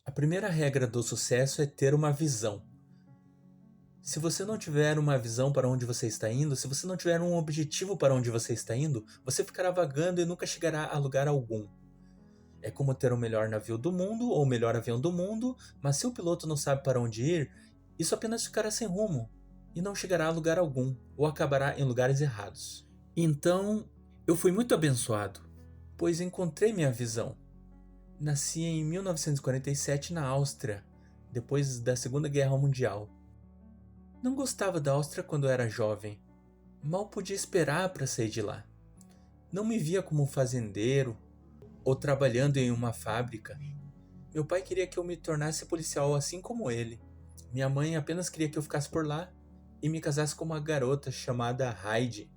A primeira regra do sucesso é ter uma visão. Se você não tiver uma visão para onde você está indo, se você não tiver um objetivo para onde você está indo, você ficará vagando e nunca chegará a lugar algum. É como ter o melhor navio do mundo ou o melhor avião do mundo, mas se o piloto não sabe para onde ir, isso apenas ficará sem rumo e não chegará a lugar algum ou acabará em lugares errados. Então, eu fui muito abençoado, pois encontrei minha visão. Nasci em 1947 na Áustria, depois da Segunda Guerra Mundial. Não gostava da Áustria quando era jovem. Mal podia esperar para sair de lá. Não me via como um fazendeiro ou trabalhando em uma fábrica. Meu pai queria que eu me tornasse policial assim como ele. Minha mãe apenas queria que eu ficasse por lá e me casasse com uma garota chamada Heidi.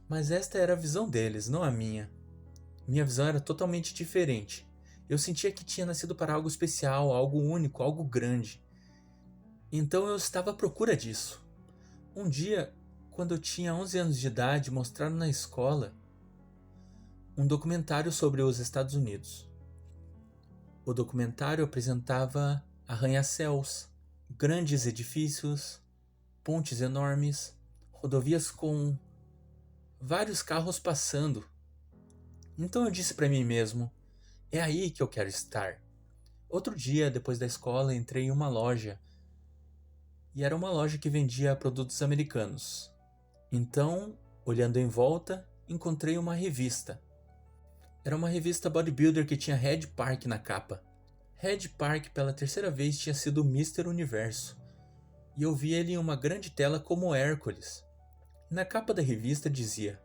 Mas esta era a visão deles, não a minha. Minha visão era totalmente diferente. Eu sentia que tinha nascido para algo especial, algo único, algo grande. Então eu estava à procura disso. Um dia, quando eu tinha 11 anos de idade, mostraram na escola um documentário sobre os Estados Unidos. O documentário apresentava arranha-céus, grandes edifícios, pontes enormes, rodovias com vários carros passando. Então eu disse para mim mesmo, é aí que eu quero estar. Outro dia, depois da escola, entrei em uma loja. E era uma loja que vendia produtos americanos. Então, olhando em volta, encontrei uma revista. Era uma revista bodybuilder que tinha Red Park na capa. Red Park pela terceira vez tinha sido o Mister Universo. E eu vi ele em uma grande tela como Hércules. Na capa da revista dizia: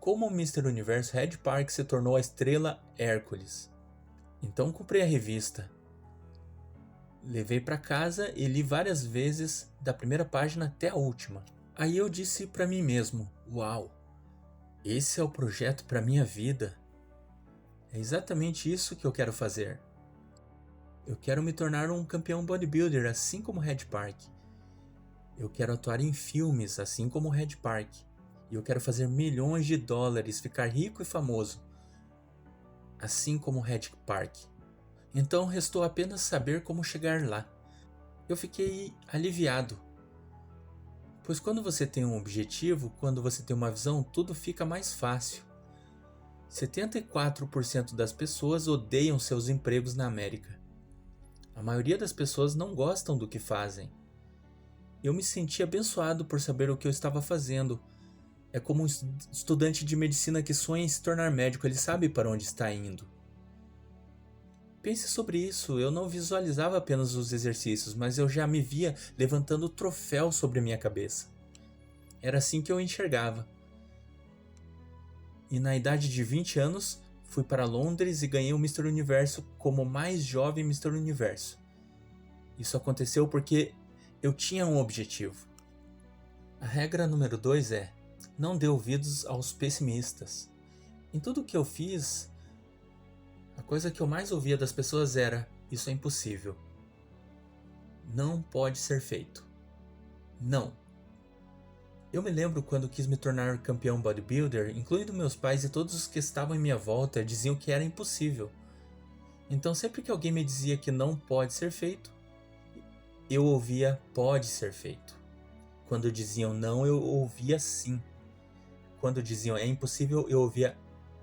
como o Mister Universo Red Park se tornou a estrela Hércules. Então comprei a revista. Levei para casa e li várias vezes, da primeira página até a última. Aí eu disse para mim mesmo: uau, esse é o projeto para minha vida. É exatamente isso que eu quero fazer. Eu quero me tornar um campeão bodybuilder assim como Red Park. Eu quero atuar em filmes assim como Red Park. E eu quero fazer milhões de dólares, ficar rico e famoso assim como Red Park. Então restou apenas saber como chegar lá. Eu fiquei aliviado, pois quando você tem um objetivo, quando você tem uma visão, tudo fica mais fácil. 74% das pessoas odeiam seus empregos na América. A maioria das pessoas não gostam do que fazem. Eu me senti abençoado por saber o que eu estava fazendo. É como um estudante de medicina que sonha em se tornar médico, ele sabe para onde está indo. Pense sobre isso, eu não visualizava apenas os exercícios, mas eu já me via levantando o troféu sobre minha cabeça. Era assim que eu enxergava. E na idade de 20 anos, fui para Londres e ganhei o Mister Universo como o mais jovem Mister Universo. Isso aconteceu porque eu tinha um objetivo. A regra número 2 é: não dê ouvidos aos pessimistas. Em tudo que eu fiz, a coisa que eu mais ouvia das pessoas era: isso é impossível. Não pode ser feito. Não. Eu me lembro quando quis me tornar campeão bodybuilder, incluindo meus pais e todos os que estavam em minha volta diziam que era impossível. Então sempre que alguém me dizia que não pode ser feito, eu ouvia pode ser feito. Quando diziam não, eu ouvia sim. Quando diziam é impossível, eu ouvia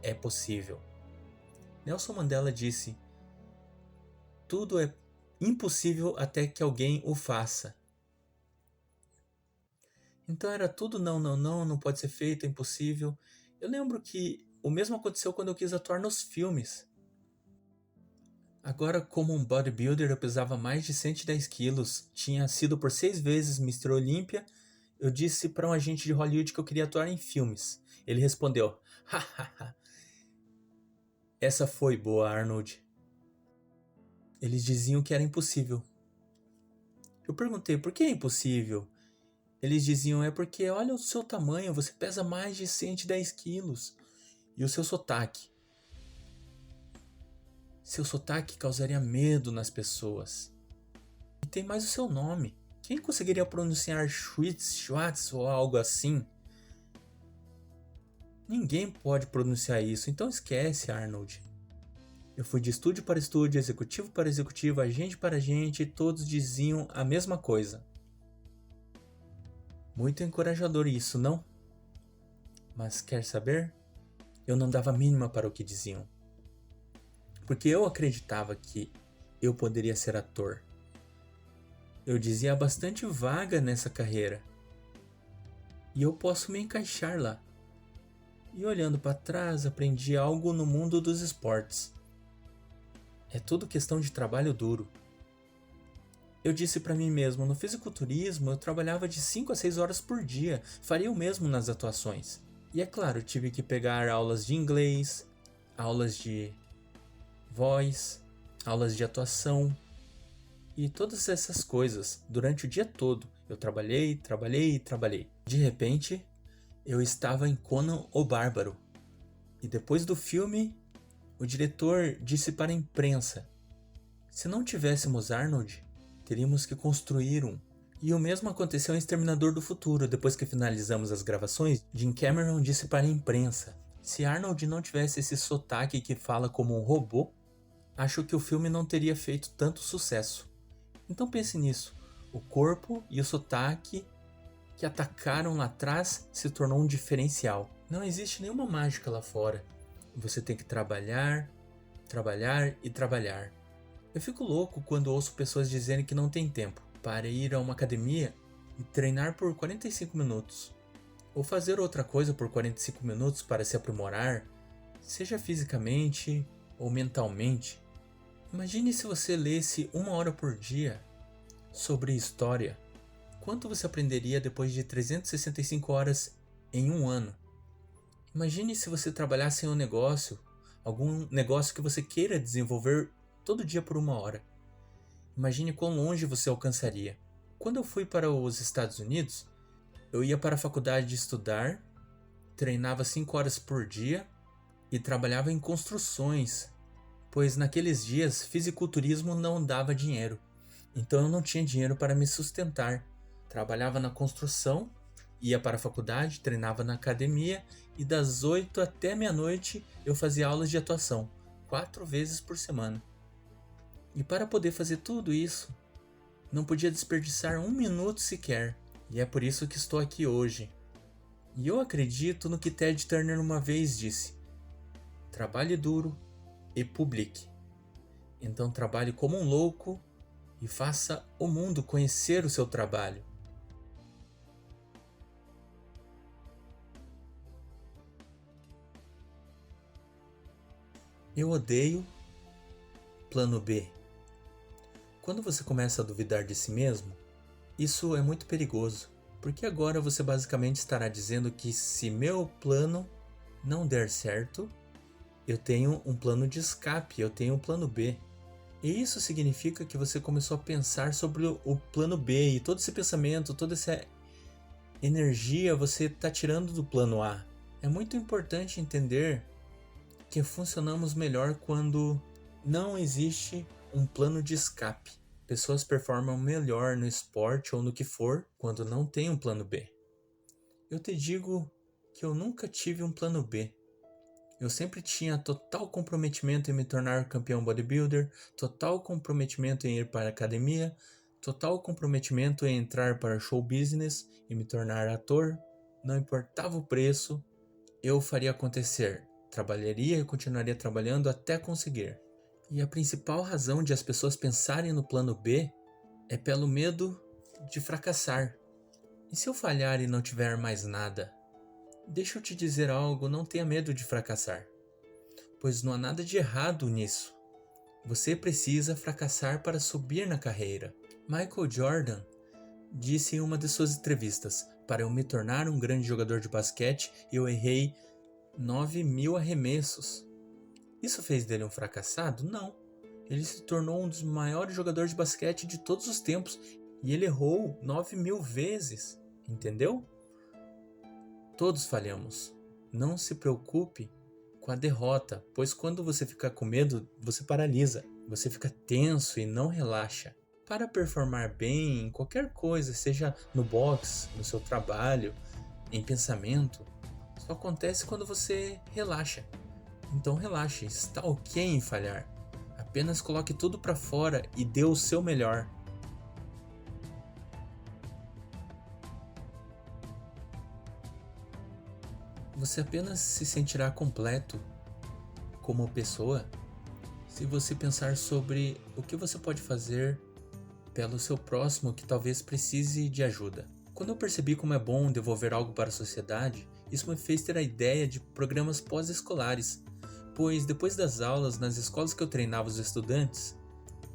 é possível. Nelson Mandela disse: tudo é impossível até que alguém o faça. Então era tudo não, não, não, não pode ser feito, é impossível. Eu lembro que o mesmo aconteceu quando eu quis atuar nos filmes. Agora, como um bodybuilder, eu pesava mais de 110 quilos, tinha sido por 6 vezes Mr. Olympia. Eu disse para um agente de Hollywood que eu queria atuar em filmes. Ele respondeu: hahaha, essa foi boa, Arnold. Eles diziam que era impossível. Eu perguntei: por que é impossível? Eles diziam: é porque olha o seu tamanho, você pesa mais de 110 quilos. E o seu sotaque? Seu sotaque causaria medo nas pessoas. E tem mais o seu nome. Quem conseguiria pronunciar Schwartz ou algo assim? Ninguém pode pronunciar isso, então esquece, Arnold. Eu fui de estúdio para estúdio, executivo para executivo, agente para agente, e todos diziam a mesma coisa. Muito encorajador isso, não? Mas quer saber? Eu não dava a mínima para o que diziam. Porque eu acreditava que eu poderia ser ator. Eu dizia bastante vaga nessa carreira. E eu posso me encaixar lá. E olhando para trás, aprendi algo no mundo dos esportes. É tudo questão de trabalho duro. Eu disse para mim mesmo, no fisiculturismo eu trabalhava de 5 a 6 horas por dia, faria o mesmo nas atuações. E é claro, tive que pegar aulas de inglês, aulas de voz, aulas de atuação e todas essas coisas durante o dia todo. Eu trabalhei. De repente, eu estava em Conan o Bárbaro. E depois do filme, o diretor disse para a imprensa: se não tivéssemos Arnold, teríamos que construir um. E o mesmo aconteceu em Exterminador do Futuro. Depois que finalizamos as gravações, Jim Cameron disse para a imprensa: se Arnold não tivesse esse sotaque que fala como um robô, acho que o filme não teria feito tanto sucesso. Então pense nisso. O corpo e o sotaque que atacaram lá atrás se tornou um diferencial. Não existe nenhuma mágica lá fora. Você tem que trabalhar e trabalhar. Eu fico louco quando ouço pessoas dizerem que não tem tempo para ir a uma academia e treinar por 45 minutos. Ou fazer outra coisa por 45 minutos para se aprimorar, seja fisicamente ou mentalmente. Imagine se você lesse 1 hora por dia sobre história. Quanto você aprenderia depois de 365 horas em um ano? Imagine se você trabalhasse em um negócio, algum negócio que você queira desenvolver todo dia por 1 hora. Imagine quão longe você alcançaria. Quando eu fui para os Estados Unidos, eu ia para a faculdade estudar, treinava 5 horas por dia e trabalhava em construções, pois naqueles dias fisiculturismo não dava dinheiro. Então eu não tinha dinheiro para me sustentar. Trabalhava na construção, ia para a faculdade, treinava na academia e das 8 até meia-noite eu fazia aulas de atuação, 4 vezes por semana. E para poder fazer tudo isso, não podia desperdiçar 1 minuto sequer. E é por isso que estou aqui hoje. E eu acredito no que Ted Turner uma vez disse: trabalhe duro e publique. Então trabalhe como um louco e faça o mundo conhecer o seu trabalho. Eu odeio plano B. Quando você começa a duvidar de si mesmo, isso é muito perigoso, porque agora você basicamente estará dizendo que se meu plano não der certo, eu tenho um plano de escape, eu tenho um plano B. E isso significa que você começou a pensar sobre o plano B, e todo esse pensamento, toda essa energia você está tirando do plano A. É muito importante entender que funcionamos melhor quando não existe um plano de escape. Pessoas performam melhor no esporte ou no que for quando não tem um plano B. Eu te digo que eu nunca tive um plano B. Eu sempre tinha total comprometimento em me tornar campeão bodybuilder, total comprometimento em ir para a academia, total comprometimento em entrar para show business e me tornar ator. Não importava o preço, eu faria acontecer. Trabalharia e continuaria trabalhando até conseguir. E a principal razão de as pessoas pensarem no plano B é pelo medo de fracassar. E se eu falhar e não tiver mais nada? Deixa eu te dizer algo, não tenha medo de fracassar, pois não há nada de errado nisso. Você precisa fracassar para subir na carreira. Michael Jordan disse em uma de suas entrevistas: para eu me tornar um grande jogador de basquete, eu errei 9.000 arremessos. Isso fez dele um fracassado? Não. Ele se tornou um dos maiores jogadores de basquete de todos os tempos e ele errou 9.000 vezes. Entendeu? Todos falhamos. Não se preocupe com a derrota, pois quando você fica com medo, você paralisa. Você fica tenso e não relaxa. Para performar bem em qualquer coisa, seja no boxe, no seu trabalho, em pensamento, só acontece quando você relaxa. Então relaxe, está ok em falhar. Apenas coloque tudo para fora e dê o seu melhor. Você apenas se sentirá completo como pessoa se você pensar sobre o que você pode fazer pelo seu próximo que talvez precise de ajuda. Quando eu percebi como é bom devolver algo para a sociedade, isso me fez ter a ideia de programas pós-escolares, pois depois das aulas nas escolas que eu treinava os estudantes,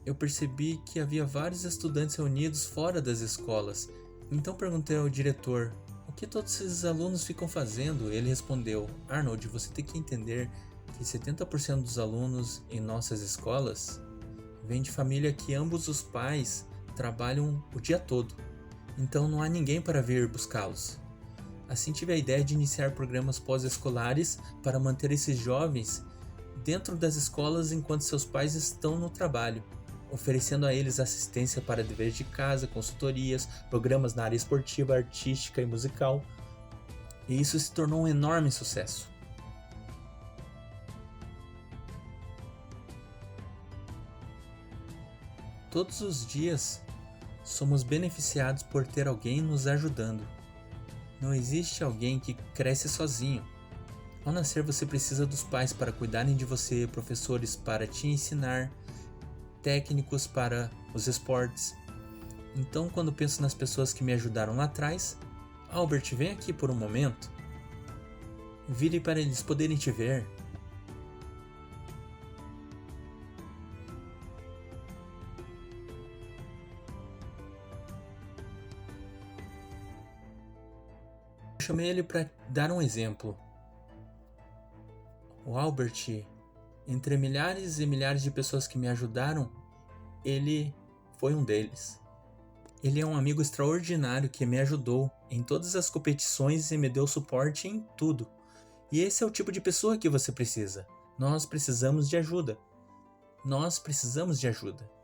eu percebi que havia vários estudantes reunidos fora das escolas. Então perguntei ao diretor: o que todos esses alunos ficam fazendo? Ele respondeu: Arnold, você tem que entender que 70% dos alunos em nossas escolas vêm de família que ambos os pais trabalham o dia todo, então não há ninguém para vir buscá-los. Assim tive a ideia de iniciar programas pós-escolares para manter esses jovens dentro das escolas enquanto seus pais estão no trabalho, oferecendo a eles assistência para deveres de casa, consultorias, programas na área esportiva, artística e musical. E isso se tornou um enorme sucesso. Todos os dias somos beneficiados por ter alguém nos ajudando. Não existe alguém que cresce sozinho. Ao nascer, você precisa dos pais para cuidarem de você, professores para te ensinar, técnicos para os esportes. Então, quando penso nas pessoas que me ajudaram lá atrás, Albert, vem aqui por um momento. Vire para eles poderem te ver. Eu chamei ele para dar um exemplo. O Albert, entre milhares e milhares de pessoas que me ajudaram, ele foi um deles. Ele é um amigo extraordinário que me ajudou em todas as competições e me deu suporte em tudo. E esse é o tipo de pessoa que você precisa. Nós precisamos de ajuda. Nós precisamos de ajuda.